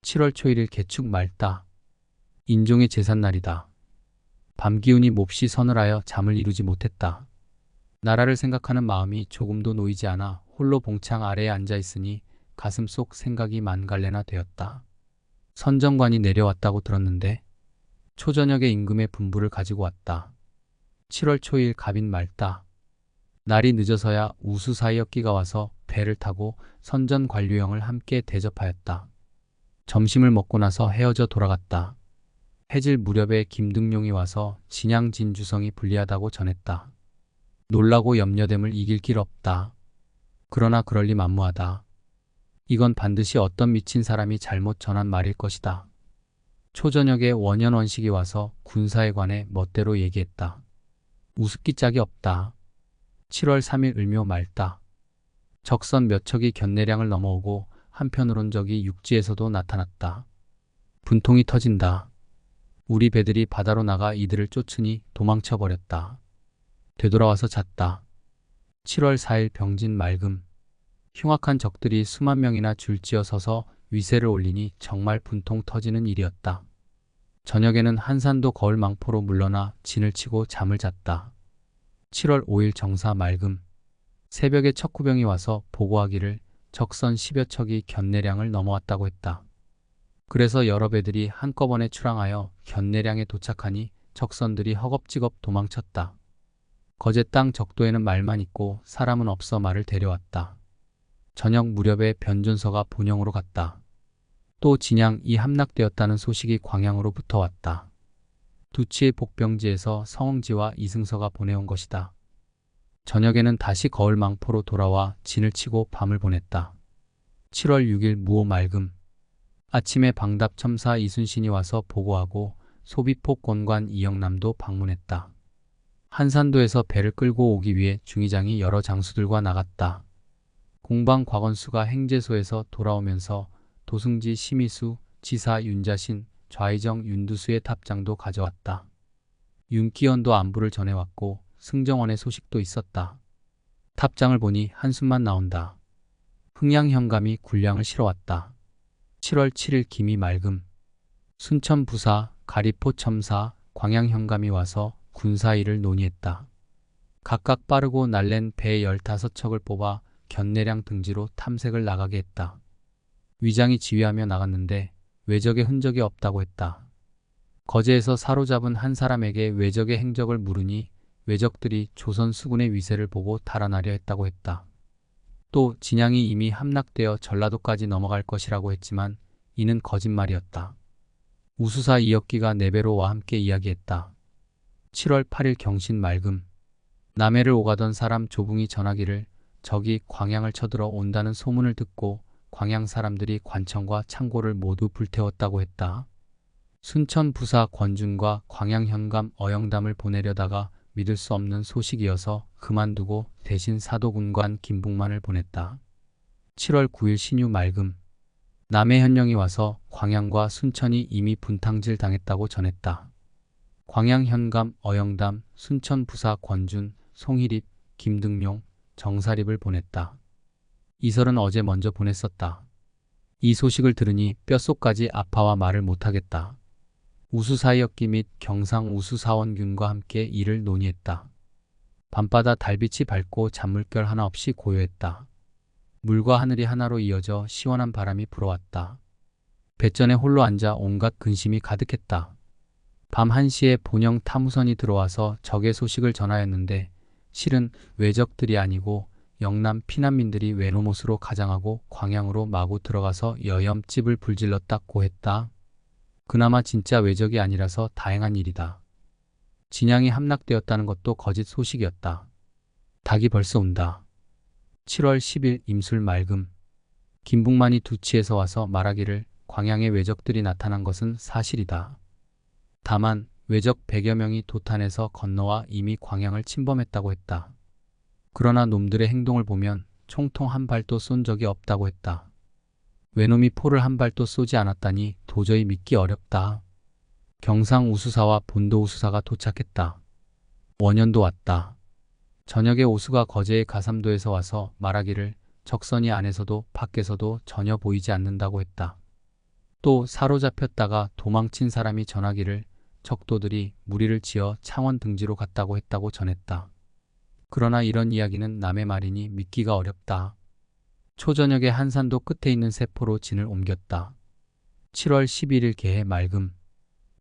7월 초 1일 개축 말다. 인종의 제삿날이다. 밤 기운이 몹시 서늘하여 잠을 이루지 못했다. 나라를 생각하는 마음이 조금도 놓이지 않아 홀로 봉창 아래에 앉아 있으니 가슴 속 생각이 만갈래나 되었다. 선정관이 내려왔다고 들었는데 초저녁에 임금의 분부를 가지고 왔다. 7월 초일 갑인 말다. 날이 늦어서야 우수사이역기가 와서 배를 타고 선전 관료형을 함께 대접하였다. 점심을 먹고 나서 헤어져 돌아갔다. 해질 무렵에 김등용이 와서 진양 진주성이 불리하다고 전했다. 놀라고 염려됨을 이길 길 없다. 그러나 그럴 리 만무하다. 이건 반드시 어떤 미친 사람이 잘못 전한 말일 것이다. 초저녁에 원현원식이 와서 군사에 관해 멋대로 얘기했다. 우습기 짝이 없다. 7월 3일 을묘 말다. 적선 몇 척이 견내량을 넘어오고 한편으론 적이 육지에서도 나타났다. 분통이 터진다. 우리 배들이 바다로 나가 이들을 쫓으니 도망쳐 버렸다. 되돌아와서 잤다. 7월 4일 병진 맑음. 흉악한 적들이 수만 명이나 줄지어 서서 위세를 올리니 정말 분통 터지는 일이었다. 저녁에는 한산도 거울 망포로 물러나 진을 치고 잠을 잤다. 7월 5일 정사 맑음. 새벽에 척후병이 와서 보고하기를 적선 10여 척이 견내량을 넘어왔다고 했다. 그래서 여러 배들이 한꺼번에 출항하여 견내량에 도착하니 적선들이 허겁지겁 도망쳤다. 거제 땅 적도에는 말만 있고 사람은 없어 말을 데려왔다. 저녁 무렵에 변존서가 본영으로 갔다. 또 진양이 함락되었다는 소식이 광양으로부터 왔다. 두치의 복병지에서 성응지와 이승서가 보내온 것이다. 저녁에는 다시 거울 망포로 돌아와 진을 치고 밤을 보냈다. 7월 6일 무오 맑음. 아침에 방답 첨사 이순신이 와서 보고하고 소비폭 권관 이영남도 방문했다. 한산도에서 배를 끌고 오기 위해 중의장이 여러 장수들과 나갔다. 공방 곽원수가 행제소에서 돌아오면서 도승지 심의수, 지사 윤자신, 좌의정 윤두수의 탑장도 가져왔다. 윤기현도 안부를 전해왔고 승정원의 소식도 있었다. 탑장을 보니 한숨만 나온다. 흥양 현감이 군량을 실어왔다. 7월 7일 김이 맑음. 순천 부사, 가리포 첨사, 광양 현감이 와서 군사 일을 논의했다. 각각 빠르고 날랜 배 15척을 뽑아 견내량 등지로 탐색을 나가게 했다. 위장이 지휘하며 나갔는데 외적의 흔적이 없다고 했다. 거제에서 사로잡은 한 사람에게 외적의 행적을 물으니 외적들이 조선 수군의 위세를 보고 달아나려 했다고 했다. 또 진양이 이미 함락되어 전라도까지 넘어갈 것이라고 했지만 이는 거짓말이었다. 우수사 이역기가 내배로와 함께 이야기했다. 7월 8일 경신 맑음. 남해를 오가던 사람 조붕이 전하기를 적이 광양을 쳐들어 온다는 소문을 듣고 광양 사람들이 관청과 창고를 모두 불태웠다고 했다. 순천 부사 권준과 광양 현감 어영담을 보내려다가 믿을 수 없는 소식이어서 그만두고 대신 사도군관 김북만을 보냈다. 7월 9일 신유 맑음. 남해 현령이 와서 광양과 순천이 이미 분탕질 당했다고 전했다. 광양 현감 어영담, 순천 부사 권준, 송희립, 김등용, 정사립을 보냈다. 이설은 어제 먼저 보냈었다. 이 소식을 들으니 뼛속까지 아파와 말을 못하겠다. 우수사이역기 및 경상 우수사원균과 함께 이를 논의했다. 밤바다 달빛이 밝고 잔물결 하나 없이 고요했다. 물과 하늘이 하나로 이어져 시원한 바람이 불어왔다. 배전에 홀로 앉아 온갖 근심이 가득했다. 밤 1시에 본영 탐우선이 들어와서 적의 소식을 전하였는데 실은 외적들이 아니고 영남 피난민들이 외노못으로 가장하고 광양으로 마구 들어가서 여염집을 불질렀다고 했다. 그나마 진짜 외적이 아니라서 다행한 일이다. 진양이 함락되었다는 것도 거짓 소식이었다. 닭이 벌써 온다. 7월 10일 임술 맑음. 김북만이 두치에서 와서 말하기를 광양에 외적들이 나타난 것은 사실이다. 다만 외적 100여 명이 도탄에서 건너와 이미 광양을 침범했다고 했다. 그러나 놈들의 행동을 보면 총통 한 발도 쏜 적이 없다고 했다. 외놈이 포를 한 발도 쏘지 않았다니 도저히 믿기 어렵다. 경상 우수사와 본도 우수사가 도착했다. 원현도 왔다. 저녁에 오수가 거제의 가삼도에서 와서 말하기를 적선이 안에서도 밖에서도 전혀 보이지 않는다고 했다. 또 사로잡혔다가 도망친 사람이 전하기를 적도들이 무리를 지어 창원 등지로 갔다고 했다고 전했다. 그러나 이런 이야기는 남의 말이니 믿기가 어렵다. 초저녁에 한산도 끝에 있는 세포로 진을 옮겼다. 7월 11일 개해 맑음.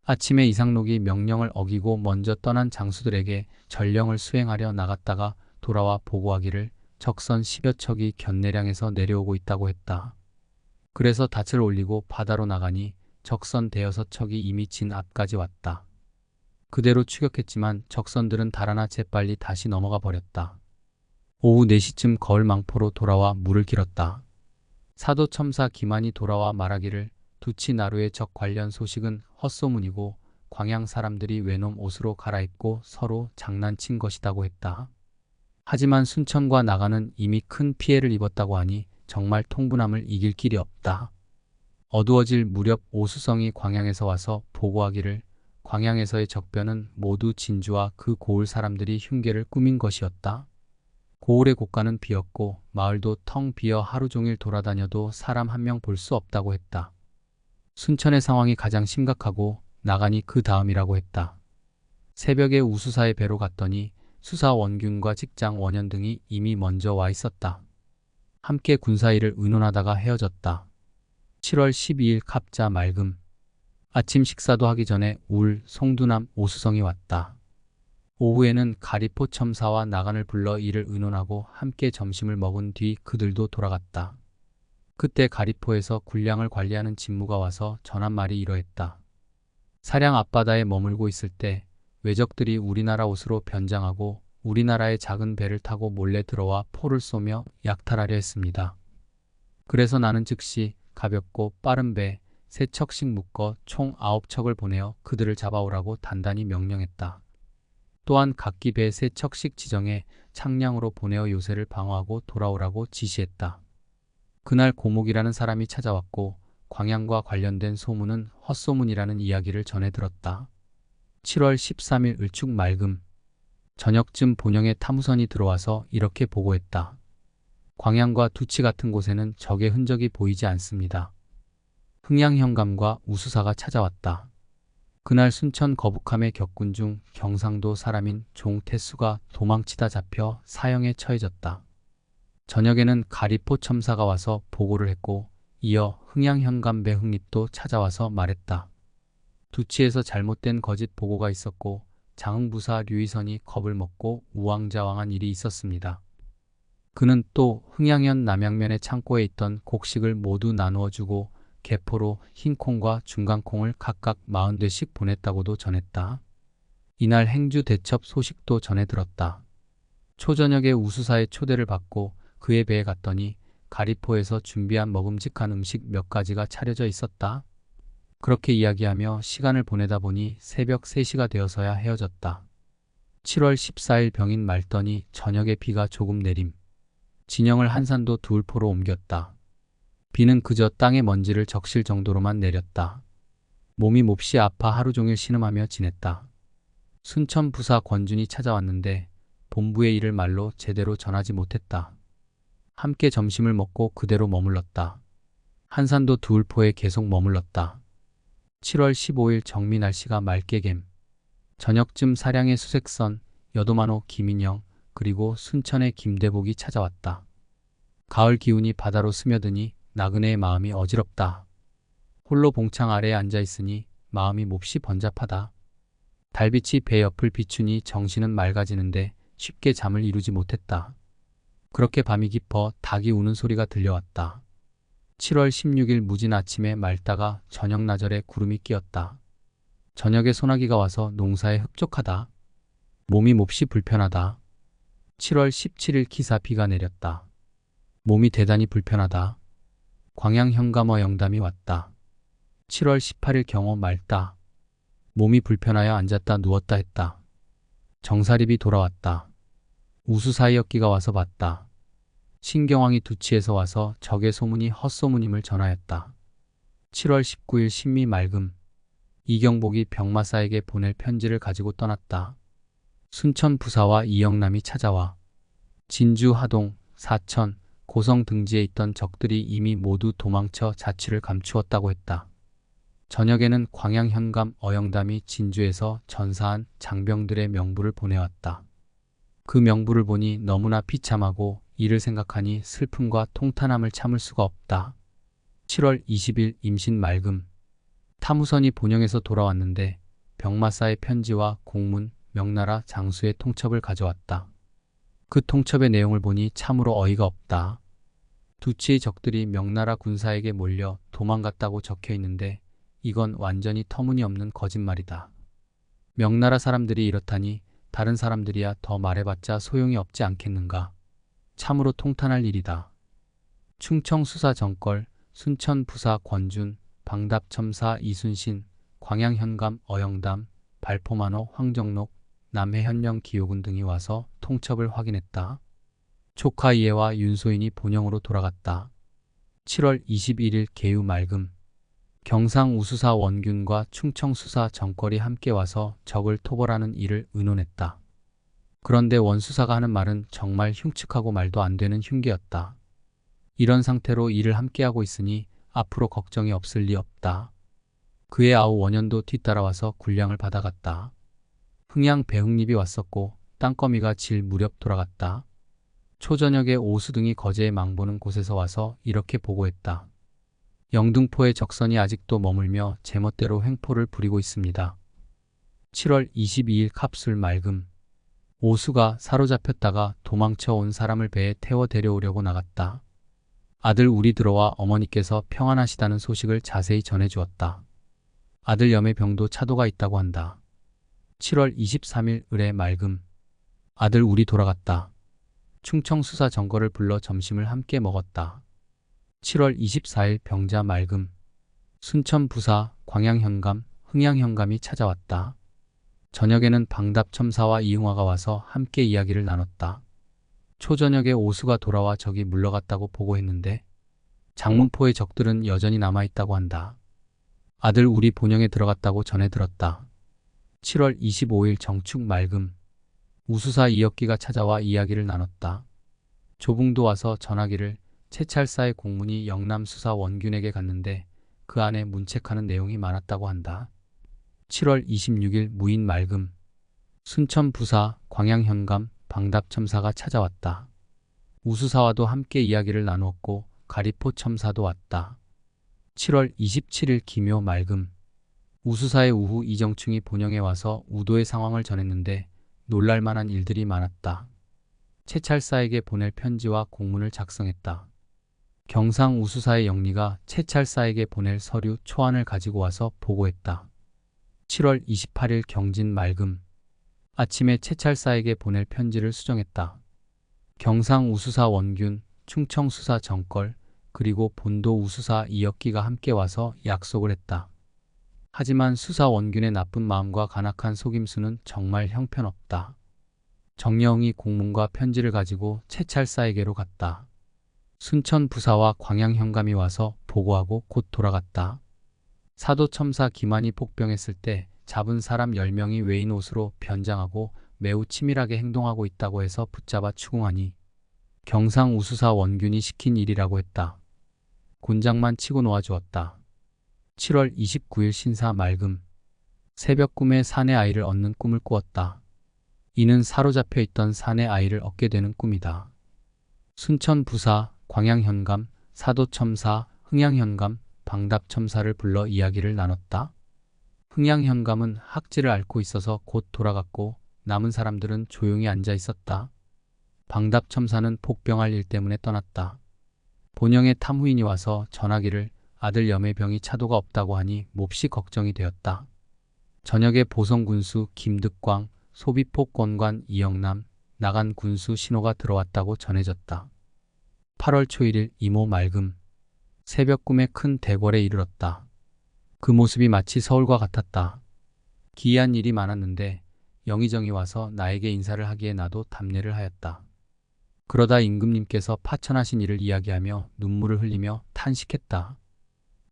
아침에 이상록이 명령을 어기고 먼저 떠난 장수들에게 전령을 수행하려 나갔다가 돌아와 보고하기를 적선 10여 척이 견내량에서 내려오고 있다고 했다. 그래서 닻을 올리고 바다로 나가니 적선 대여섯 척이 이미 진 앞까지 왔다. 그대로 추격했지만 적선들은 달아나 재빨리 다시 넘어가 버렸다. 오후 4시쯤 거을 망포로 돌아와 물을 길었다. 사도첨사 기만이 돌아와 말하기를 두치 나루의 적 관련 소식은 헛소문이고 광양 사람들이 외놈 옷으로 갈아입고 서로 장난친 것이다고 했다. 하지만 순천과 나가는 이미 큰 피해를 입었다고 하니 정말 통분함을 이길 길이 없다. 어두워질 무렵 오수성이 광양에서 와서 보고하기를 광양에서의 적변은 모두 진주와 그 고을 사람들이 흉계를 꾸민 것이었다. 고을의 고가는 비었고 마을도 텅 비어 하루 종일 돌아다녀도 사람 한 명 볼 수 없다고 했다. 순천의 상황이 가장 심각하고 나간이 그 다음이라고 했다. 새벽에 우수사의 배로 갔더니 수사 원균과 직장 원현 등이 이미 먼저 와 있었다. 함께 군사일을 의논하다가 헤어졌다. 7월 12일 갑자 맑음. 아침 식사도 하기 전에 울, 송두남, 오수성이 왔다. 오후에는 가리포 첨사와 나간을 불러 이를 의논하고 함께 점심을 먹은 뒤 그들도 돌아갔다. 그때 가리포에서 군량을 관리하는 진무가 와서 전한 말이 이러했다. 사량 앞바다에 머물고 있을 때 외적들이 우리나라 옷으로 변장하고 우리나라의 작은 배를 타고 몰래 들어와 포를 쏘며 약탈하려 했습니다. 그래서 나는 즉시 가볍고 빠른 배 3척씩 묶어 총 9척을 보내어 그들을 잡아오라고 단단히 명령했다. 또한 각기 배 3척씩 지정해 창량으로 보내어 요새를 방어하고 돌아오라고 지시했다. 그날 고목이라는 사람이 찾아왔고 광양과 관련된 소문은 헛소문이라는 이야기를 전해 들었다. 7월 13일 을축 맑음. 저녁쯤 본영에 탐우선이 들어와서 이렇게 보고했다. 광양과 두치 같은 곳에는 적의 흔적이 보이지 않습니다. 흥양현감과 우수사가 찾아왔다. 그날 순천 거북함의 격군 중 경상도 사람인 종태수가 도망치다 잡혀 사형에 처해졌다. 저녁에는 가리포 첨사가 와서 보고를 했고 이어 흥양현감 배흥립도 찾아와서 말했다. 두치에서 잘못된 거짓 보고가 있었고 장흥부사 류의선이 겁을 먹고 우왕좌왕한 일이 있었습니다. 그는 또 흥양현 남양면의 창고에 있던 곡식을 모두 나누어 주고 개포로 흰콩과 중간콩을 각각 40대씩 보냈다고도 전했다. 이날 행주 대첩 소식도 전해 들었다. 초저녁에 우수사의 초대를 받고 그의 배에 갔더니 가리포에서 준비한 먹음직한 음식 몇 가지가 차려져 있었다. 그렇게 이야기하며 시간을 보내다 보니 새벽 3시가 되어서야 헤어졌다. 7월 14일 병인 맑더니 저녁에 비가 조금 내림. 진영을 한산도 두울포로 옮겼다. 비는 그저 땅의 먼지를 적실 정도로만 내렸다. 몸이 몹시 아파 하루 종일 신음하며 지냈다. 순천 부사 권준이 찾아왔는데 본부의 일을 말로 제대로 전하지 못했다. 함께 점심을 먹고 그대로 머물렀다. 한산도 두울포에 계속 머물렀다. 7월 15일 정미 날씨가 맑게 갬. 저녁쯤 사량의 수색선, 여도만호 김인영, 그리고 순천의 김대복이 찾아왔다. 가을 기운이 바다로 스며드니 나그네의 마음이 어지럽다. 홀로 봉창 아래에 앉아있으니 마음이 몹시 번잡하다. 달빛이 배 옆을 비추니 정신은 맑아지는데 쉽게 잠을 이루지 못했다. 그렇게 밤이 깊어 닭이 우는 소리가 들려왔다. 7월 16일 무진 아침에 맑다가 저녁 나절에 구름이 끼었다. 저녁에 소나기가 와서 농사에 흡족하다. 몸이 몹시 불편하다. 7월 17일 기사 비가 내렸다. 몸이 대단히 불편하다. 광양 현감어 영담이 왔다. 7월 18일 경호 맑다. 몸이 불편하여 앉았다 누웠다 했다. 정사립이 돌아왔다. 우수사이역기가 와서 봤다. 신경왕이 두치에서 와서 적의 소문이 헛소문임을 전하였다. 7월 19일 신미 맑음. 이경복이 병마사에게 보낼 편지를 가지고 떠났다. 순천 부사와 이영남이 찾아와 진주 하동, 사천, 고성 등지에 있던 적들이 이미 모두 도망쳐 자취를 감추었다고 했다. 저녁에는 광양 현감 어영담이 진주에서 전사한 장병들의 명부를 보내왔다. 그 명부를 보니 너무나 비참하고 이를 생각하니 슬픔과 통탄함을 참을 수가 없다. 7월 20일 임신 맑음. 타무선이 본영에서 돌아왔는데 병마사의 편지와 공문, 명나라 장수의 통첩을 가져왔다. 그 통첩의 내용을 보니 참으로 어이가 없다. 두치의 적들이 명나라 군사에게 몰려 도망갔다고 적혀 있는데 이건 완전히 터무니없는 거짓말이다. 명나라 사람들이 이렇다니 다른 사람들이야 더 말해봤자 소용이 없지 않겠는가. 참으로 통탄할 일이다. 충청수사 정걸, 순천부사 권준, 방답첨사 이순신, 광양현감 어영담, 발포만호 황정록, 남해현령 기요군 등이 와서 통첩을 확인했다. 조카 이해와 윤소인이 본영으로 돌아갔다. 7월 21일 개유 맑음. 경상 우수사 원균과 충청수사 정걸이 함께 와서 적을 토벌하는 일을 의논했다. 그런데 원수사가 하는 말은 정말 흉측하고 말도 안 되는 흉계였다. 이런 상태로 일을 함께하고 있으니 앞으로 걱정이 없을 리 없다. 그의 아우 원현도 뒤따라와서 군량을 받아갔다. 흥양 배흥립이 왔었고 땅거미가 질 무렵 돌아갔다. 초저녁에 오수 등이 거제에 망보는 곳에서 와서 이렇게 보고했다. 영등포의 적선이 아직도 머물며 제멋대로 횡포를 부리고 있습니다. 7월 22일 갑술 맑음. 오수가 사로잡혔다가 도망쳐 온 사람을 배에 태워 데려오려고 나갔다. 아들 우리 들어와 어머니께서 평안하시다는 소식을 자세히 전해주었다. 아들 염의 병도 차도가 있다고 한다. 7월 23일 을의 맑음. 아들 우리 돌아갔다. 충청수사 정거를 불러 점심을 함께 먹었다. 7월 24일 병자 맑음. 순천부사, 광양현감, 흥양현감이 찾아왔다. 저녁에는 방답첨사와 이응화가 와서 함께 이야기를 나눴다. 초저녁에 오수가 돌아와 적이 물러갔다고 보고했는데 장문포의 적들은 여전히 남아있다고 한다. 아들 우리 본영에 들어갔다고 전해 들었다. 7월 25일 정축 맑음. 우수사 이역기가 찾아와 이야기를 나눴다. 조붕도 와서 전하기를 채찰사의 공문이 영남수사 원균에게 갔는데 그 안에 문책하는 내용이 많았다고 한다. 7월 26일 무인 맑음. 순천부사, 광양현감, 방답첨사가 찾아왔다. 우수사와도 함께 이야기를 나누었고 가리포첨사도 왔다. 7월 27일 기묘 맑음. 우수사의 우후 이정충이 본영에 와서 우도의 상황을 전했는데 놀랄만한 일들이 많았다. 채찰사에게 보낼 편지와 공문을 작성했다. 경상 우수사의 영리가 채찰사에게 보낼 서류 초안을 가지고 와서 보고했다. 7월 28일 경진 맑음. 아침에 채찰사에게 보낼 편지를 수정했다. 경상 우수사 원균, 충청수사 정걸, 그리고 본도 우수사 이역기가 함께 와서 약속을 했다. 하지만 수사 원균의 나쁜 마음과 간악한 속임수는 정말 형편없다. 정여웅이 공문과 편지를 가지고 채찰사에게로 갔다. 순천부사와 광양현감이 와서 보고하고 곧 돌아갔다. 사도첨사 기만이 복병했을 때 잡은 사람 10명이 외인 옷으로 변장하고 매우 치밀하게 행동하고 있다고 해서 붙잡아 추궁하니 경상 우수사 원균이 시킨 일이라고 했다. 곤장만 치고 놓아주었다. 7월 29일 신사 맑음. 새벽 꿈에 사내 아이를 얻는 꿈을 꾸었다. 이는 사로잡혀 있던 사내 아이를 얻게 되는 꿈이다. 순천부사, 광양현감, 사도첨사, 흥양현감, 방답첨사를 불러 이야기를 나눴다. 흥양현감은 학지를 앓고 있어서 곧 돌아갔고 남은 사람들은 조용히 앉아 있었다. 방답첨사는 복병할 일 때문에 떠났다. 본영의 탐후인이 와서 전하기를 아들 염의 병이 차도가 없다고 하니 몹시 걱정이 되었다. 저녁에 보성군수 김득광, 소비폭 권관 이영남, 나간 군수 신호가 들어왔다고 전해졌다. 8월 초일일 이모 맑음. 새벽 꿈에 큰 대궐에 이르렀다. 그 모습이 마치 서울과 같았다. 기이한 일이 많았는데 영의정이 와서 나에게 인사를 하기에 나도 답례를 하였다. 그러다 임금님께서 파천하신 일을 이야기하며 눈물을 흘리며 탄식했다.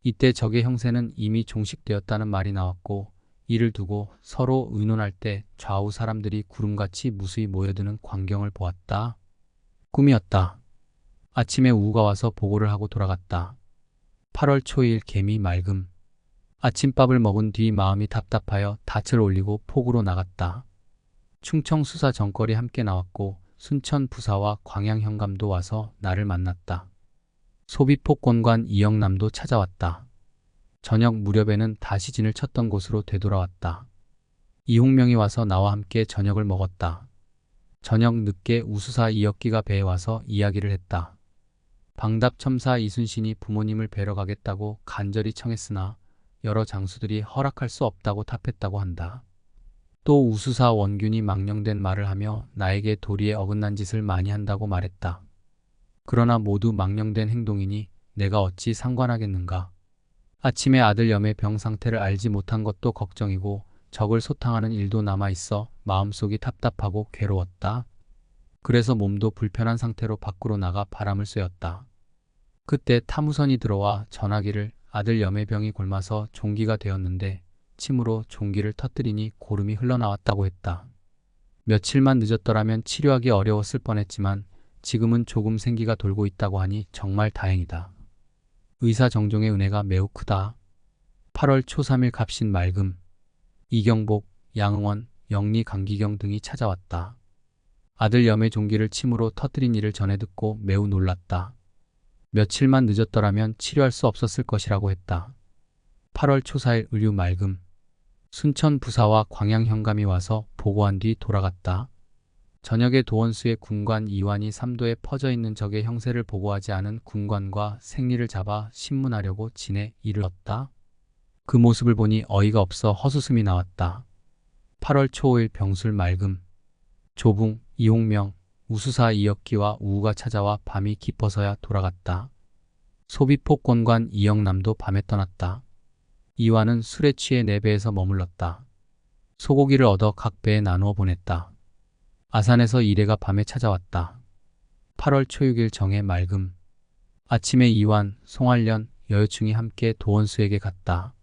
이때 적의 형세는 이미 종식되었다는 말이 나왔고 이를 두고 서로 의논할 때 좌우 사람들이 구름같이 무수히 모여드는 광경을 보았다. 꿈이었다. 아침에 우우가 와서 보고를 하고 돌아갔다. 8월 초일 개미 맑음. 아침밥을 먹은 뒤 마음이 답답하여 닻을 올리고 폭우로 나갔다. 충청 수사 정거리 함께 나왔고 순천 부사와 광양 현감도 와서 나를 만났다. 소비폭권관 이영남도 찾아왔다. 저녁 무렵에는 다시 진을 쳤던 곳으로 되돌아왔다. 이홍명이 와서 나와 함께 저녁을 먹었다. 저녁 늦게 우수사 이혁기가 배에 와서 이야기를 했다. 방답첨사 이순신이 부모님을 뵈러 가겠다고 간절히 청했으나 여러 장수들이 허락할 수 없다고 답했다고 한다. 또 우수사 원균이 망령된 말을 하며 나에게 도리에 어긋난 짓을 많이 한다고 말했다. 그러나 모두 망령된 행동이니 내가 어찌 상관하겠는가. 아침에 아들 염의 병 상태를 알지 못한 것도 걱정이고 적을 소탕하는 일도 남아있어 마음속이 답답하고 괴로웠다. 그래서 몸도 불편한 상태로 밖으로 나가 바람을 쐬었다. 그때 타무선이 들어와 전하기를 아들 염의 병이 곪아서 종기가 되었는데 침으로 종기를 터뜨리니 고름이 흘러나왔다고 했다. 며칠만 늦었더라면 치료하기 어려웠을 뻔했지만 지금은 조금 생기가 돌고 있다고 하니 정말 다행이다. 의사 정종의 은혜가 매우 크다. 8월 초 3일 갑신 맑음. 이경복, 양응원, 영리 강기경 등이 찾아왔다. 아들 염의 종기를 침으로 터뜨린 일을 전해 듣고 매우 놀랐다. 며칠만 늦었더라면 치료할 수 없었을 것이라고 했다. 8월 초 4일 의류 맑음. 순천 부사와 광양 현감이 와서 보고한 뒤 돌아갔다. 저녁에 도원수의 군관 이완이 삼도에 퍼져 있는 적의 형세를 보고하지 않은 군관과 생리를 잡아 신문하려고 진에 이르렀다. 그 모습을 보니 어이가 없어 헛웃음이 나왔다. 8월 초 5일 병술 맑음. 조붕, 이홍명, 우수사 이혁기와 우우가 찾아와 밤이 깊어서야 돌아갔다. 소비폭권관 이영남도 밤에 떠났다. 이완은 술에 취해 내 배에서 머물렀다. 소고기를 얻어 각 배에 나누어 보냈다. 아산에서 이래가 밤에 찾아왔다. 8월 초 6일 정해 맑음. 아침에 이완, 송알련, 여여충이 함께 도원수에게 갔다.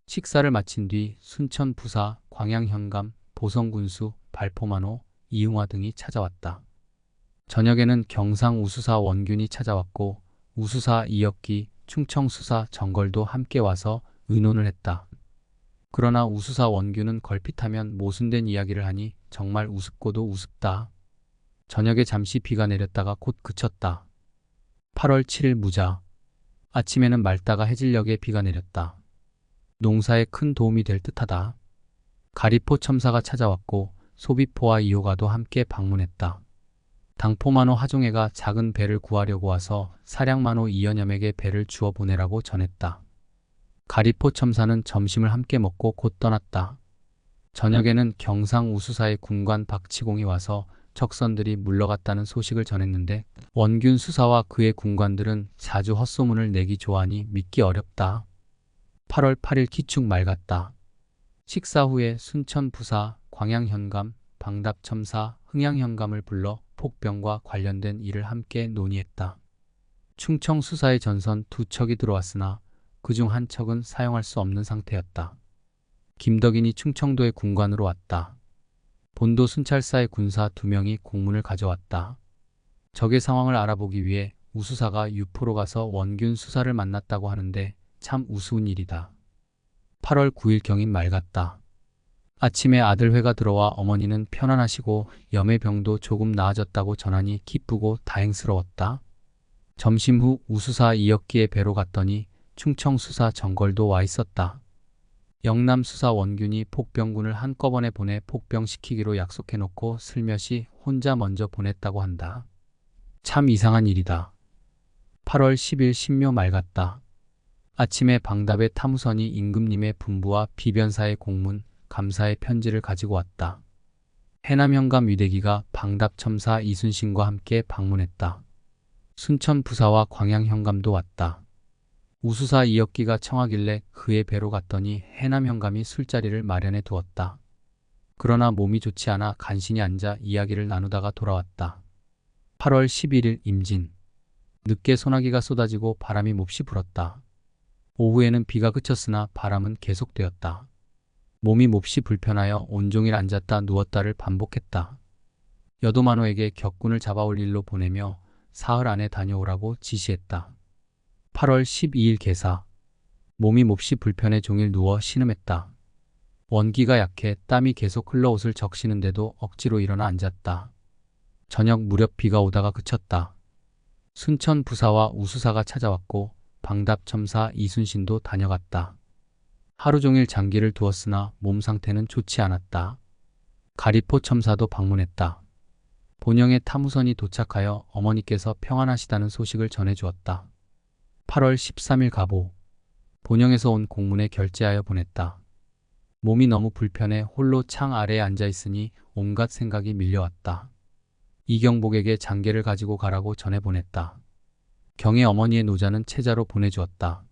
식사를 마친 뒤 순천 부사, 광양 현감, 보성군수, 발포만호, 이응화 등이 찾아왔다. 저녁에는 경상 우수사 원균이 찾아왔고 우수사 이혁기, 충청 수사 정걸도 함께 와서 의논을 했다. 그러나 우수사 원균은 걸핏하면 모순된 이야기를 하니 정말 우습고도 우습다. 저녁에 잠시 비가 내렸다가 곧 그쳤다. 8월 7일 무자. 아침에는 맑다가 해질녘에 비가 내렸다. 농사에 큰 도움이 될 듯하다. 가리포 첨사가 찾아왔고 소비포와 이호가도 함께 방문했다. 당포만호 하종애가 작은 배를 구하려고 와서 사량만호 이연염에게 배를 주어 보내라고 전했다. 가리포 첨사는 점심을 함께 먹고 곧 떠났다. 저녁에는 경상 우수사의 군관 박치공이 와서 적선들이 물러갔다는 소식을 전했는데 원균 수사와 그의 군관들은 자주 헛소문을 내기 좋아하니 믿기 어렵다. 8월 8일 기축 맑았다. 식사 후에 순천 부사, 광양 현감, 방답 첨사, 흥양 현감을 불러 폭병과 관련된 일을 함께 논의했다. 충청 수사의 전선 2척이 들어왔으나 그중 한 척은 사용할 수 없는 상태였다. 김덕인이 충청도의 군관으로 왔다. 본도 순찰사의 군사 2명이 공문을 가져왔다. 적의 상황을 알아보기 위해 우수사가 유포로 가서 원균 수사를 만났다고 하는데 참 우스운 일이다. 8월 9일 경인 맑았다. 아침에 아들 회가 들어와 어머니는 편안하시고 염의 병도 조금 나아졌다고 전하니 기쁘고 다행스러웠다. 점심 후 우수사 이혁기의 배로 갔더니 충청 수사 정걸도 와 있었다. 영남 수사 원균이 폭병군을 한꺼번에 보내 폭병시키기로 약속해놓고 슬며시 혼자 먼저 보냈다고 한다. 참 이상한 일이다. 8월 10일 신묘 맑았다. 아침에 방답의 타무선이 임금님의 분부와 비변사의 공문, 감사의 편지를 가지고 왔다. 해남현감 위대기가 방답첨사 이순신과 함께 방문했다. 순천 부사와 광양 현감도 왔다. 우수사 이혁기가 청하길래 그의 배로 갔더니 해남 현감이 술자리를 마련해 두었다. 그러나 몸이 좋지 않아 간신히 앉아 이야기를 나누다가 돌아왔다. 8월 11일 임진. 늦게 소나기가 쏟아지고 바람이 몹시 불었다. 오후에는 비가 그쳤으나 바람은 계속되었다. 몸이 몹시 불편하여 온종일 앉았다 누웠다를 반복했다. 여도만호에게 격군을 잡아올 일로 보내며 사흘 안에 다녀오라고 지시했다. 8월 12일 개사. 몸이 몹시 불편해 종일 누워 신음했다. 원기가 약해 땀이 계속 흘러 옷을 적시는데도 억지로 일어나 앉았다. 저녁 무렵 비가 오다가 그쳤다. 순천 부사와 우수사가 찾아왔고 방답첨사 이순신도 다녀갔다. 하루 종일 장기를 두었으나 몸 상태는 좋지 않았다. 가리포 첨사도 방문했다. 본영의 탐우선이 도착하여 어머니께서 평안하시다는 소식을 전해주었다. 8월 13일 가보. 본영에서 온 공문에 결제하여 보냈다. 몸이 너무 불편해 홀로 창 아래에 앉아있으니 온갖 생각이 밀려왔다. 이경복에게 장계를 가지고 가라고 전해보냈다. 경의 어머니의 노자는 채자로 보내주었다.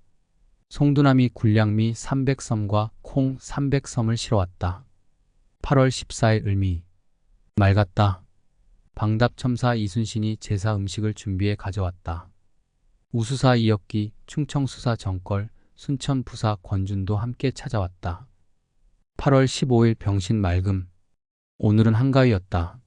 송두남이 굴량미 300섬과 콩 300섬을 실어왔다. 8월 14일 을미. 맑았다. 방답첨사 이순신이 제사 음식을 준비해 가져왔다. 우수사 이역기, 충청수사 정걸, 순천부사 권준도 함께 찾아왔다. 8월 15일 병신 맑음. 오늘은 한가위였다.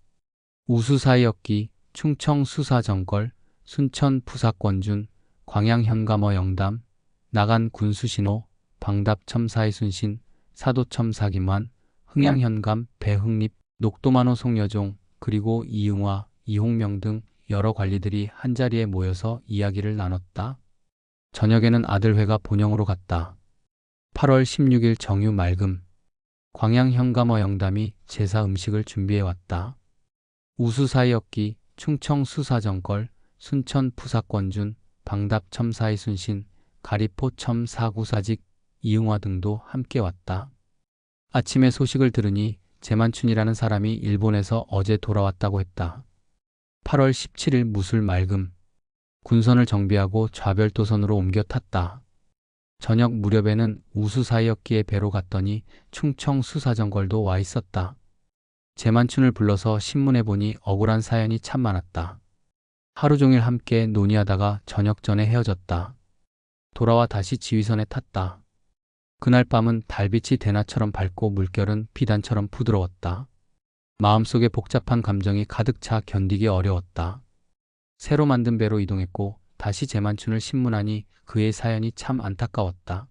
우수사 이역기, 충청수사 정걸, 순천부사 권준, 광양현감어 영담, 나간 군수신호, 방답첨사 이순신, 사도첨사 김환, 흥양현감 배흥립, 녹도만호 송여종, 그리고 이응화, 이홍명 등 여러 관리들이 한자리에 모여서 이야기를 나눴다. 저녁에는 아들회가 본영으로 갔다. 8월 16일 정유 맑음. 광양현감어 영담이 제사 음식을 준비해왔다. 우수사이역기, 충청수사정걸, 순천푸사권준, 방답첨사이순신, 가리포첨사구사직, 이응화 등도 함께 왔다. 아침에 소식을 들으니 제만춘이라는 사람이 일본에서 어제 돌아왔다고 했다. 8월 17일 무술 맑음. 군선을 정비하고 좌별도선으로 옮겨 탔다. 저녁 무렵에는 우수사이역기의 배로 갔더니 충청수사정걸도 와 있었다. 제만춘을 불러서 신문에 보니 억울한 사연이 참 많았다. 하루 종일 함께 논의하다가 저녁 전에 헤어졌다. 돌아와 다시 지휘선에 탔다. 그날 밤은 달빛이 대낮처럼 밝고 물결은 비단처럼 부드러웠다. 마음속에 복잡한 감정이 가득 차 견디기 어려웠다. 새로 만든 배로 이동했고 다시 제만춘을 신문하니 그의 사연이 참 안타까웠다.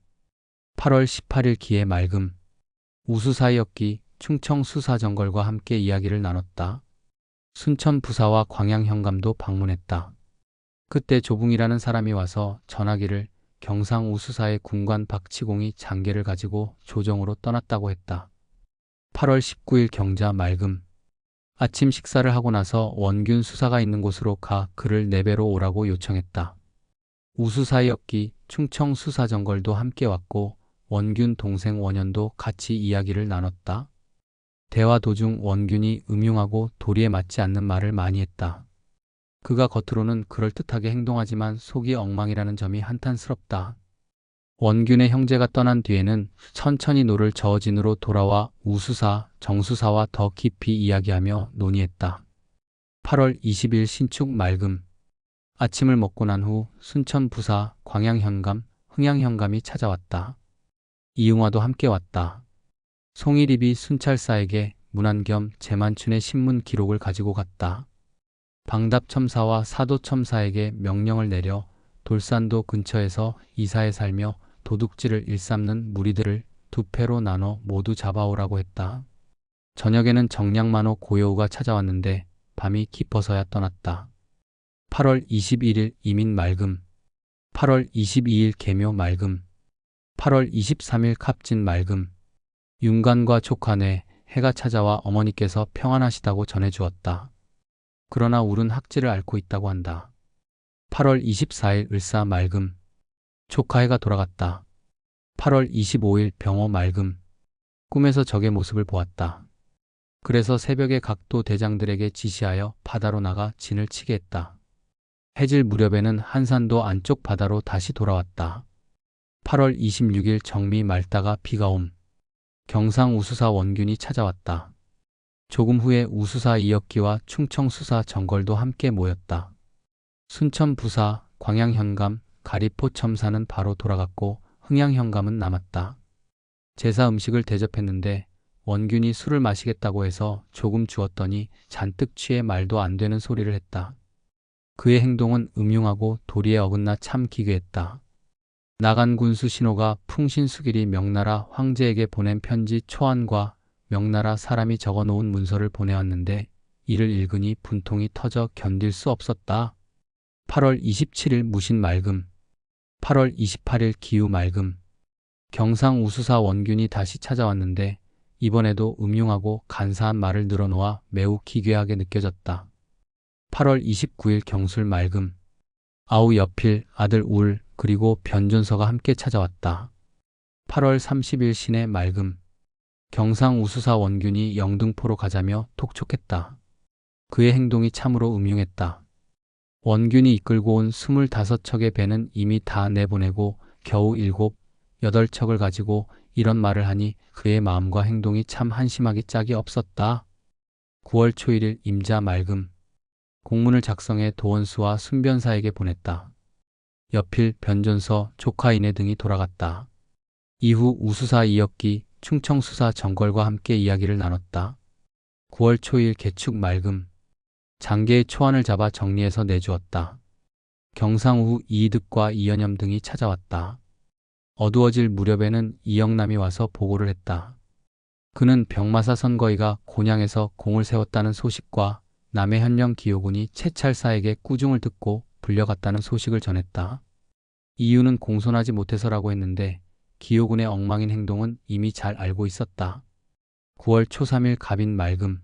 8월 18일 기해 맑음. 우수사이역기, 충청수사정걸과 함께 이야기를 나눴다. 순천부사와 광양현감도 방문했다. 그때 조붕이라는 사람이 와서 전하기를 경상우수사의 군관 박치공이 장계를 가지고 조정으로 떠났다고 했다. 8월 19일 경자 맑음. 아침 식사를 하고 나서 원균 수사가 있는 곳으로 가 그를 내 배로 오라고 요청했다. 우수사이역기, 충청수사정걸도 함께 왔고 원균 동생 원현도 같이 이야기를 나눴다. 대화 도중 원균이 음흉하고 도리에 맞지 않는 말을 많이 했다. 그가 겉으로는 그럴듯하게 행동하지만 속이 엉망이라는 점이 한탄스럽다. 원균의 형제가 떠난 뒤에는 천천히 노를 저어진으로 돌아와 우수사, 정수사와 더 깊이 이야기하며 논의했다. 8월 20일 신축 맑음. 아침을 먹고 난 후 순천부사, 광양현감, 흥양현감이 찾아왔다. 이응화도 함께 왔다. 송일입이 순찰사에게 문안 겸 제만춘의 신문 기록을 가지고 갔다. 방답첨사와 사도첨사에게 명령을 내려 돌산도 근처에서 이사에 살며 도둑질을 일삼는 무리들을 두 패로 나눠 모두 잡아오라고 했다. 저녁에는 정량만호 고여우가 찾아왔는데 밤이 깊어서야 떠났다. 8월 21일 이민 맑음. 8월 22일 계묘 맑음. 8월 23일 갑진 맑음. 윤관과 조카네 해가 찾아와 어머니께서 평안하시다고 전해주었다. 그러나 울은 학지를 앓고 있다고 한다. 8월 24일 을사 맑음. 조카해가 돌아갔다. 8월 25일 병호 맑음. 꿈에서 적의 모습을 보았다. 그래서 새벽에 각도 대장들에게 지시하여 바다로 나가 진을 치게 했다. 해질 무렵에는 한산도 안쪽 바다로 다시 돌아왔다. 8월 26일 정미 맑다가 비가 옴. 경상우수사 원균이 찾아왔다. 조금 후에 우수사 이역기와 충청수사 정걸도 함께 모였다. 순천부사, 광양현감, 가리포첨사는 바로 돌아갔고 흥양현감은 남았다. 제사 음식을 대접했는데 원균이 술을 마시겠다고 해서 조금 주었더니 잔뜩 취해 말도 안 되는 소리를 했다. 그의 행동은 음흉하고 도리에 어긋나 참 기괴했다. 나간 군수 신호가 풍신수길이 명나라 황제에게 보낸 편지 초안과 명나라 사람이 적어놓은 문서를 보내왔는데 이를 읽으니 분통이 터져 견딜 수 없었다. 8월 27일 무신 맑음, 8월 28일 기우 맑음. 경상 우수사 원균이 다시 찾아왔는데 이번에도 음흉하고 간사한 말을 늘어놓아 매우 기괴하게 느껴졌다. 8월 29일 경술 맑음. 아우 여필, 아들 울, 그리고 변존서가 함께 찾아왔다. 8월 30일 신의 맑음. 경상 우수사 원균이 영등포로 가자며 톡촉했다. 그의 행동이 참으로 음흉했다. 원균이 이끌고 온 25척의 배는 이미 다 내보내고 겨우 7, 8척을 가지고 이런 말을 하니 그의 마음과 행동이 참 한심하기 짝이 없었다. 9월 초 1일 임자 맑음. 공문을 작성해 도원수와 순변사에게 보냈다. 여필, 변존서, 조카 인해 등이 돌아갔다. 이후 우수사 이역기, 충청수사 정걸과 함께 이야기를 나눴다. 9월 초일 개축 맑음. 장계의 초안을 잡아 정리해서 내주었다. 경상우 이이득과 이연염 등이 찾아왔다. 어두워질 무렵에는 이영남이 와서 보고를 했다. 그는 병마사 선거이가 곤양에서 공을 세웠다는 소식과 남해 현령 기요군이 채찰사에게 꾸중을 듣고 불려갔다는 소식을 전했다. 이유는 공손하지 못해서라고 했는데 기요군의 엉망인 행동은 이미 잘 알고 있었다. 9월 초 3일 갑인 맑음.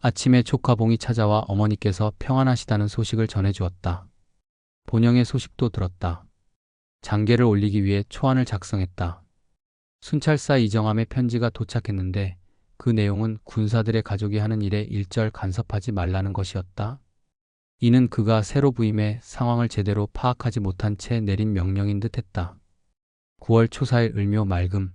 아침에 조카봉이 찾아와 어머니께서 평안하시다는 소식을 전해주었다. 본영의 소식도 들었다. 장계를 올리기 위해 초안을 작성했다. 순찰사 이정함의 편지가 도착했는데 그 내용은 군사들의 가족이 하는 일에 일절 간섭하지 말라는 것이었다. 이는 그가 새로 부임해 상황을 제대로 파악하지 못한 채 내린 명령인 듯했다. 9월 초 4일 을묘 맑음.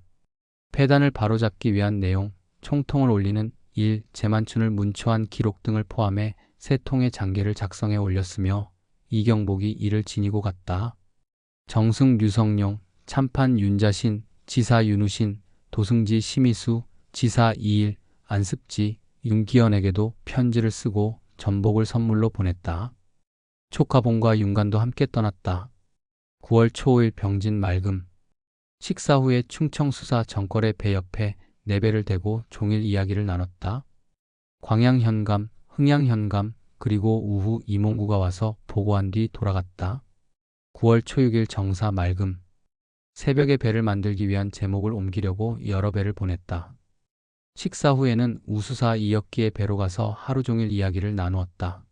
폐단을 바로잡기 위한 내용, 총통을 올리는 일, 제만춘을 문초한 기록 등을 포함해 3통의 장계를 작성해 올렸으며 이경복이 이를 지니고 갔다. 정승 류성룡, 참판 윤자신, 지사 윤우신, 도승지 심의수, 지사 이일, 안습지, 윤기현에게도 편지를 쓰고 전복을 선물로 보냈다. 조카봉과 윤관도 함께 떠났다. 9월 초 5일 병진 맑음. 식사 후에 충청수사 정걸의 배 옆에 내배를 대고 종일 이야기를 나눴다. 광양현감, 흥양현감, 그리고 우후 이몽구가 와서 보고한 뒤 돌아갔다. 9월 초 6일 정사 맑음. 새벽에 배를 만들기 위한 제목을 옮기려고 여러 배를 보냈다. 식사 후에는 우수사 이역기의 배로 가서 하루 종일 이야기를 나누었다.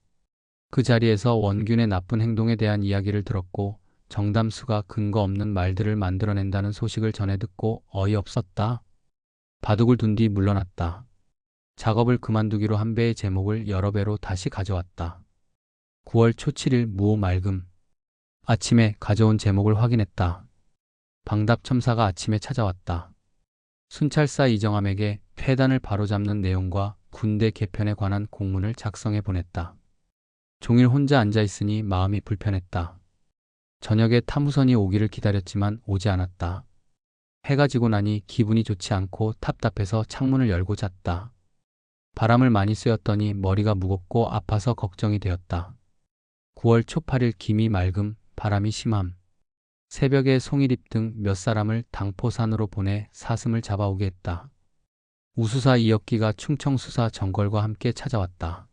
그 자리에서 원균의 나쁜 행동에 대한 이야기를 들었고 정담수가 근거 없는 말들을 만들어낸다는 소식을 전해 듣고 어이없었다. 바둑을 둔 뒤 물러났다. 작업을 그만두기로 한 배의 제목을 여러 배로 다시 가져왔다. 9월 초 7일 무오 맑음. 아침에 가져온 제목을 확인했다. 방답첨사가 아침에 찾아왔다. 순찰사 이정함에게 폐단을 바로잡는 내용과 군대 개편에 관한 공문을 작성해 보냈다. 종일 혼자 앉아있으니 마음이 불편했다. 저녁에 탐우선이 오기를 기다렸지만 오지 않았다. 해가 지고 나니 기분이 좋지 않고 답답해서 창문을 열고 잤다. 바람을 많이 쐬었더니 머리가 무겁고 아파서 걱정이 되었다. 9월 초 8일 기미 맑음, 바람이 심함. 새벽에 송일입 등 몇 사람을 당포산으로 보내 사슴을 잡아오게 했다. 우수사 이역기가 충청수사 정걸과 함께 찾아왔다.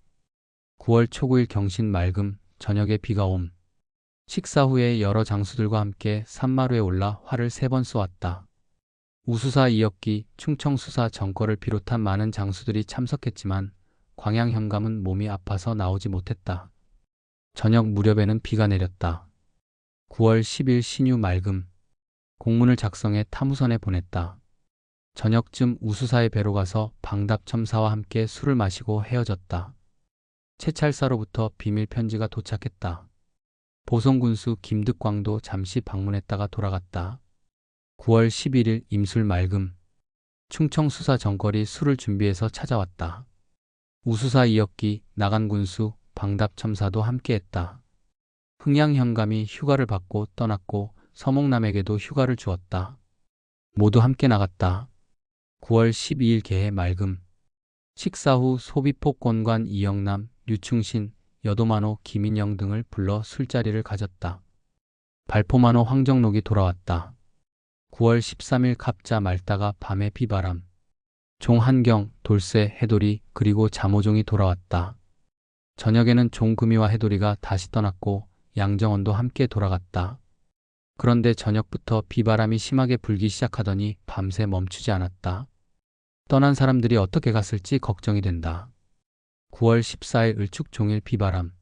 9월 초 9일 경신 맑음, 저녁에 비가 옴. 식사 후에 여러 장수들과 함께 산마루에 올라 활을 3번 쏘았다. 우수사 이역기, 충청수사 정걸을 비롯한 많은 장수들이 참석했지만 광양현감은 몸이 아파서 나오지 못했다. 저녁 무렵에는 비가 내렸다. 9월 10일 신유 맑음. 공문을 작성해 탐우선에 보냈다. 저녁쯤 우수사의 배로 가서 방답첨사와 함께 술을 마시고 헤어졌다. 채찰사로부터 비밀 편지가 도착했다. 보성군수 김득광도 잠시 방문했다가 돌아갔다. 9월 11일 임술 맑음. 충청수사 정걸이 술을 준비해서 찾아왔다. 우수사 이역기, 나간군수, 방답첨사도 함께했다. 흥양현감이 휴가를 받고 떠났고 서목남에게도 휴가를 주었다. 모두 함께 나갔다. 9월 12일 개해 맑음. 식사 후 소비폭권관 이영남, 류충신, 여도만호, 김인영 등을 불러 술자리를 가졌다. 발포만호 황정록이 돌아왔다. 9월 13일 갑자 말다가 밤의 비바람. 종한경, 돌쇠, 해돌이 그리고 자모종이 돌아왔다. 저녁에는 종금이와 해돌이가 다시 떠났고 양정원도 함께 돌아갔다. 그런데 저녁부터 비바람이 심하게 불기 시작하더니 밤새 멈추지 않았다. 떠난 사람들이 어떻게 갔을지 걱정이 된다. 9월 14일 을축종일 비바람.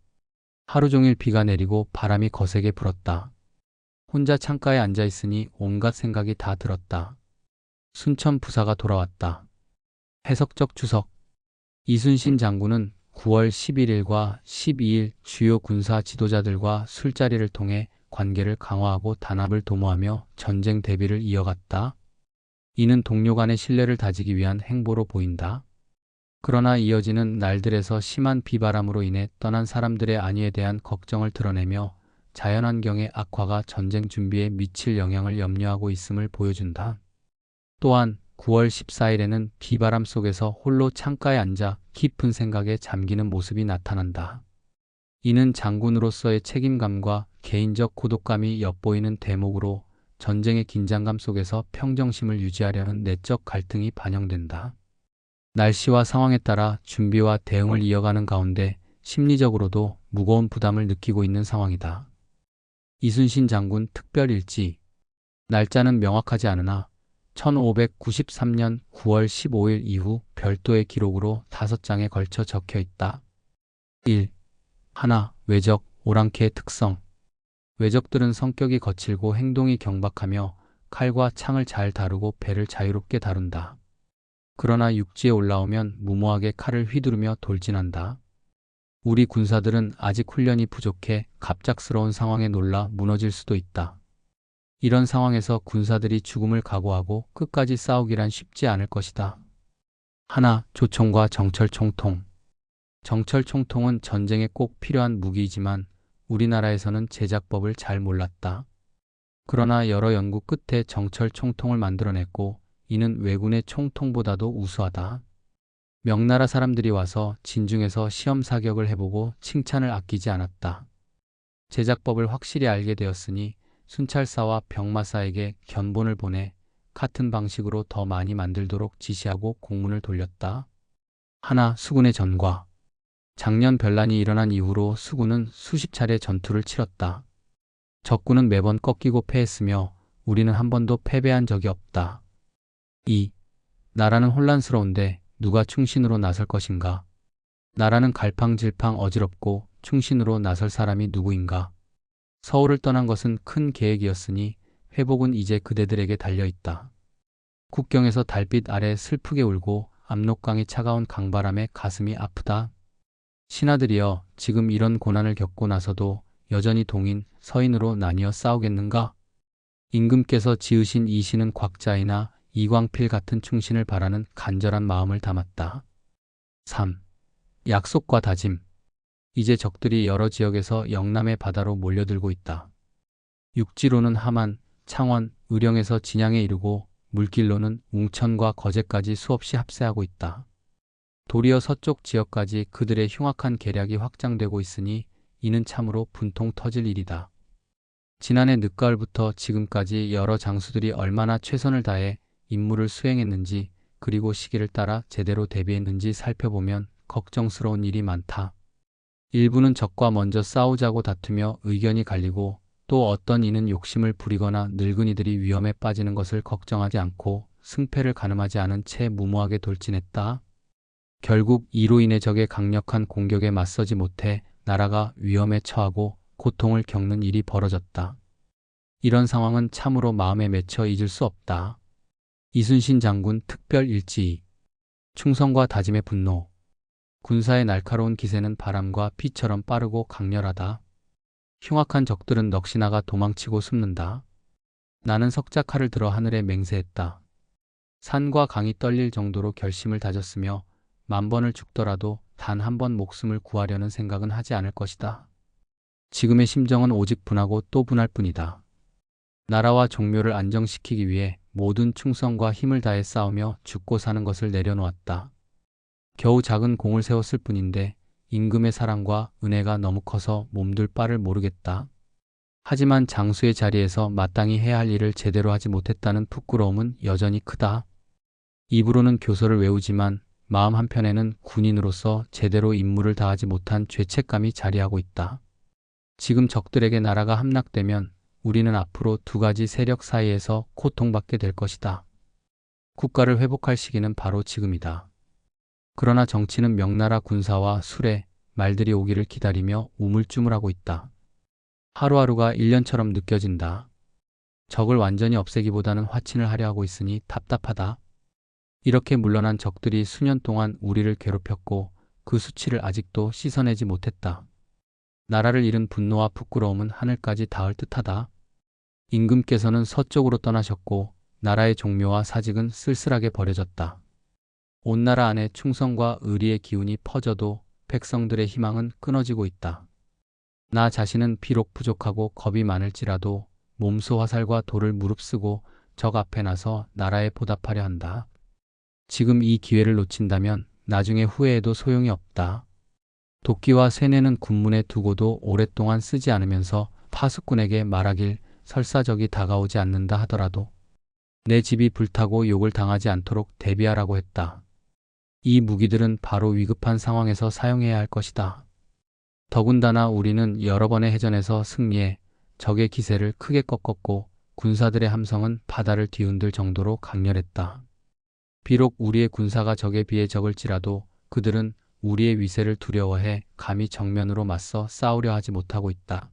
하루 종일 비가 내리고 바람이 거세게 불었다. 혼자 창가에 앉아 있으니 온갖 생각이 다 들었다. 순천 부사가 돌아왔다. 해석적 추석. 이순신 장군은 9월 11일과 12일 주요 군사 지도자들과 술자리를 통해 관계를 강화하고 단합을 도모하며 전쟁 대비를 이어갔다. 이는 동료 간의 신뢰를 다지기 위한 행보로 보인다. 그러나 이어지는 날들에서 심한 비바람으로 인해 떠난 사람들의 안위에 대한 걱정을 드러내며 자연환경의 악화가 전쟁 준비에 미칠 영향을 염려하고 있음을 보여준다. 또한 9월 14일에는 비바람 속에서 홀로 창가에 앉아 깊은 생각에 잠기는 모습이 나타난다. 이는 장군으로서의 책임감과 개인적 고독감이 엿보이는 대목으로 전쟁의 긴장감 속에서 평정심을 유지하려는 내적 갈등이 반영된다. 날씨와 상황에 따라 준비와 대응을 이어가는 가운데 심리적으로도 무거운 부담을 느끼고 있는 상황이다. 이순신 장군 특별일지. 날짜는 명확하지 않으나 1593년 9월 15일 이후 별도의 기록으로 5장에 걸쳐 적혀 있다. 1. 하나, 외적, 오랑캐의 특성. 외적들은 성격이 거칠고 행동이 경박하며 칼과 창을 잘 다루고 배를 자유롭게 다룬다. 그러나 육지에 올라오면 무모하게 칼을 휘두르며 돌진한다. 우리 군사들은 아직 훈련이 부족해 갑작스러운 상황에 놀라 무너질 수도 있다. 이런 상황에서 군사들이 죽음을 각오하고 끝까지 싸우기란 쉽지 않을 것이다. 하나, 조총과 정철 총통. 정철 총통은 전쟁에 꼭 필요한 무기이지만 우리나라에서는 제작법을 잘 몰랐다. 그러나 여러 연구 끝에 정철 총통을 만들어냈고 이는 왜군의 총통보다도 우수하다. 명나라 사람들이 와서 진중에서 시험 사격을 해보고 칭찬을 아끼지 않았다. 제작법을 확실히 알게 되었으니 순찰사와 병마사에게 견본을 보내 같은 방식으로 더 많이 만들도록 지시하고 공문을 돌렸다. 하나, 수군의 전과. 작년 변란이 일어난 이후로 수군은 수십 차례 전투를 치렀다. 적군은 매번 꺾이고 패했으며 우리는 한 번도 패배한 적이 없다. 2. 나라는 혼란스러운데 누가 충신으로 나설 것인가? 나라는 갈팡질팡 어지럽고 충신으로 나설 사람이 누구인가? 서울을 떠난 것은 큰 계획이었으니 회복은 이제 그대들에게 달려있다. 국경에서 달빛 아래 슬프게 울고 압록강이 차가운 강바람에 가슴이 아프다. 신하들이여, 지금 이런 고난을 겪고 나서도 여전히 동인, 서인으로 나뉘어 싸우겠는가? 임금께서 지으신 이 시는 곽자이나 이광필 같은 충신을 바라는 간절한 마음을 담았다. 3. 약속과 다짐. 이제 적들이 여러 지역에서 영남의 바다로 몰려들고 있다. 육지로는 함안, 창원, 의령에서 진양에 이르고 물길로는 웅천과 거제까지 수없이 합세하고 있다. 도리어 서쪽 지역까지 그들의 흉악한 계략이 확장되고 있으니 이는 참으로 분통 터질 일이다. 지난해 늦가을부터 지금까지 여러 장수들이 얼마나 최선을 다해 임무를 수행했는지 그리고 시기를 따라 제대로 대비했는지 살펴보면 걱정스러운 일이 많다. 일부는 적과 먼저 싸우자고 다투며 의견이 갈리고 또 어떤 이는 욕심을 부리거나 늙은이들이 위험에 빠지는 것을 걱정하지 않고 승패를 가늠하지 않은 채 무모하게 돌진했다. 결국 이로 인해 적의 강력한 공격에 맞서지 못해 나라가 위험에 처하고 고통을 겪는 일이 벌어졌다. 이런 상황은 참으로 마음에 맺혀 잊을 수 없다. 이순신 장군 특별 일지. 충성과 다짐의 분노. 군사의 날카로운 기세는 바람과 비처럼 빠르고 강렬하다. 흉악한 적들은 넋이 나가 도망치고 숨는다. 나는 석자칼을 들어 하늘에 맹세했다. 산과 강이 떨릴 정도로 결심을 다졌으며 만번을 죽더라도 단 한 번 목숨을 구하려는 생각은 하지 않을 것이다. 지금의 심정은 오직 분하고 또 분할 뿐이다. 나라와 종묘를 안정시키기 위해 모든 충성과 힘을 다해 싸우며 죽고 사는 것을 내려놓았다. 겨우 작은 공을 세웠을 뿐인데 임금의 사랑과 은혜가 너무 커서 몸둘 바를 모르겠다. 하지만 장수의 자리에서 마땅히 해야 할 일을 제대로 하지 못했다는 부끄러움은 여전히 크다. 입으로는 교서를 외우지만 마음 한편에는 군인으로서 제대로 임무를 다하지 못한 죄책감이 자리하고 있다. 지금 적들에게 나라가 함락되면 우리는 앞으로 두 가지 세력 사이에서 고통받게 될 것이다. 국가를 회복할 시기는 바로 지금이다. 그러나 정치는 명나라 군사와 수레, 말들이 오기를 기다리며 우물쭈물하고 있다. 하루하루가 1년처럼 느껴진다. 적을 완전히 없애기보다는 화친을 하려 하고 있으니 답답하다. 이렇게 물러난 적들이 수년 동안 우리를 괴롭혔고 그 수치를 아직도 씻어내지 못했다. 나라를 잃은 분노와 부끄러움은 하늘까지 닿을 듯하다. 임금께서는 서쪽으로 떠나셨고 나라의 종묘와 사직은 쓸쓸하게 버려졌다. 온 나라 안에 충성과 의리의 기운이 퍼져도 백성들의 희망은 끊어지고 있다. 나 자신은 비록 부족하고 겁이 많을지라도 몸소 화살과 돌을 무릅쓰고 적 앞에 나서 나라에 보답하려 한다. 지금 이 기회를 놓친다면 나중에 후회해도 소용이 없다. 도끼와 쇠뇌는 군문에 두고도 오랫동안 쓰지 않으면서 파수꾼에게 말하길 설사 적이 다가오지 않는다 하더라도 내 집이 불타고 욕을 당하지 않도록 대비하라고 했다. 이 무기들은 바로 위급한 상황에서 사용해야 할 것이다. 더군다나 우리는 여러 번의 해전에서 승리해 적의 기세를 크게 꺾었고 군사들의 함성은 바다를 뒤흔들 정도로 강렬했다. 비록 우리의 군사가 적에 비해 적을지라도 그들은 우리의 위세를 두려워해 감히 정면으로 맞서 싸우려 하지 못하고 있다.